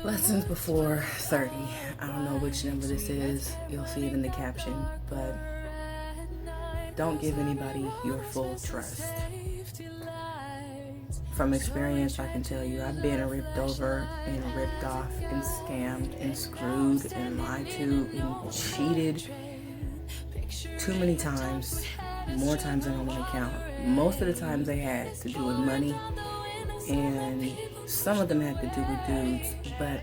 Lessons before 30. I don't know which number this is. You'll see it in the caption. But don't give anybody your full trust. From experience, I can tell you I've been ripped over and ripped off and scammed and screwed and lied to and cheated too many times. More times than I want to count. Most of the times they had to do with money, and some of them had to do with dudes. But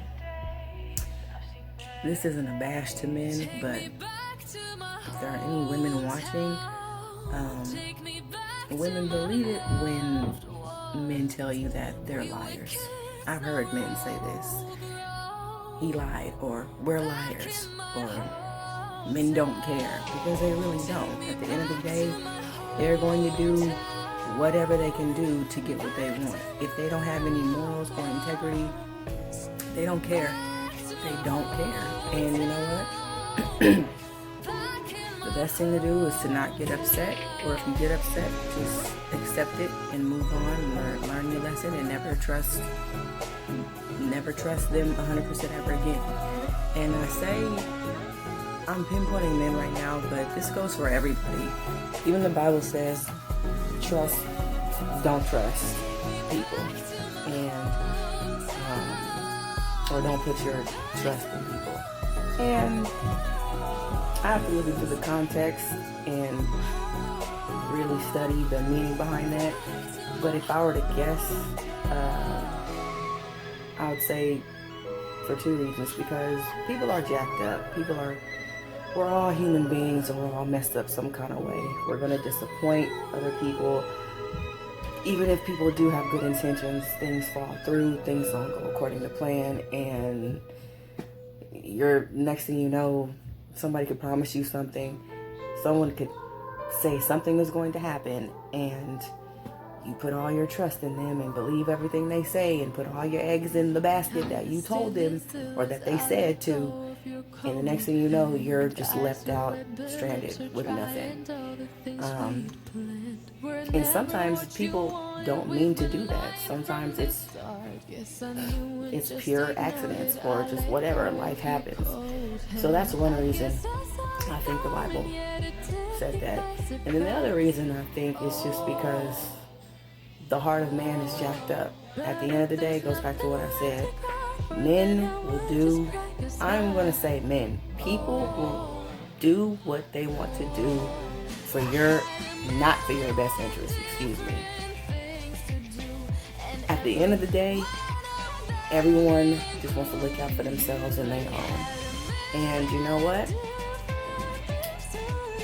this isn't a bash to men, but if there are any women watching, women believe it when men tell you that they're liars. I've heard men say this. He lied, or we're liars, or men don't care, because they really don't. At the end of the day, they're going to do whatever they can do to get what they want. If they don't have any morals or integrity, they don't care. They don't care. And you know what? The best thing to do is to not get upset, or if you get upset, just accept it and move on, learn your lesson, and never trust them 100% ever again. And I say, I'm pinpointing men right now, but this goes for everybody. Even the Bible says, don't trust people, and or don't put your trust in people. And I have to look into the context and really study the meaning behind that. But if I were to guess, I would say for two reasons. Because people are jacked up. We're all human beings, and we're all messed up some kind of way. We're going to disappoint other people. Even if people do have good intentions, things fall through, things don't go according to plan, and next thing you know, somebody could promise you something, someone could say something is going to happen, and you put all your trust in them and believe everything they say and put all your eggs in the basket that you told them or that they said to, and the next thing you know, you're just left out stranded with nothing. And sometimes people don't mean to do that. Sometimes it's pure accidents or just whatever, life happens. So that's one reason I think the Bible said that. And then the other reason I think is just because the heart of man is jacked up. At the end of the day, it goes back to what I said. Men will do, I'm going to say men, people will do what they want to do not for your best interest, excuse me. At the end of the day, everyone just wants to look out for themselves and their own. And you know what?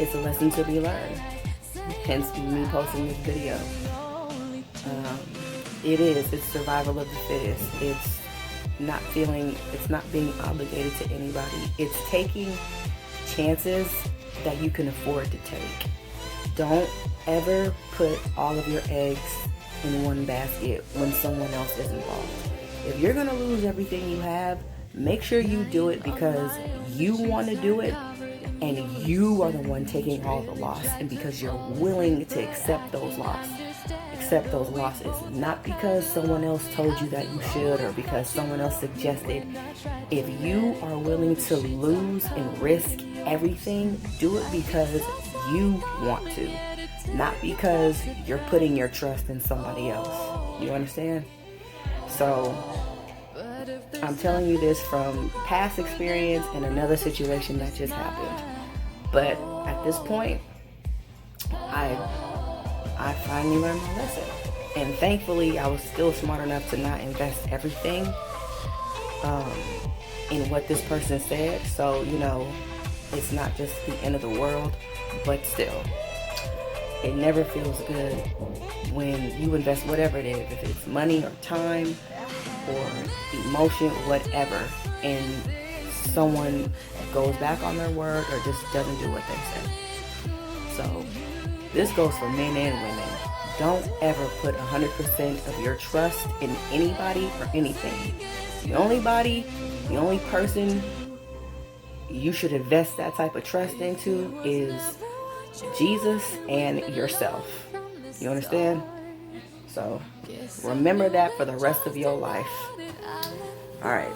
It's a lesson to be learned. Hence me posting this video. It's survival of the fittest. It's not being obligated to anybody. It's taking chances that you can afford to take. Don't ever put all of your eggs in one basket when someone else is involved. If you're going to lose everything you have, make sure you do it because you want to do it and you are the one taking all the loss, and because you're willing to accept those losses, not because someone else told you that you should or because someone else suggested. If you are willing to lose and risk everything, do it because you want to, not because you're putting your trust in somebody else. You understand? So I'm telling you this from past experience and another situation that just happened. But at this point, I finally learned my lesson. And thankfully, I was still smart enough to not invest everything in what this person said. So, it's not just the end of the world, but still, it never feels good when you invest whatever it is, if it's money or time or emotion, whatever, and someone goes back on their word or just doesn't do what they say. So this goes for men and women. Don't ever put 100% of your trust in anybody or anything. The only person you should invest that type of trust into is Jesus and yourself. You understand? So remember that for the rest of your life. All right.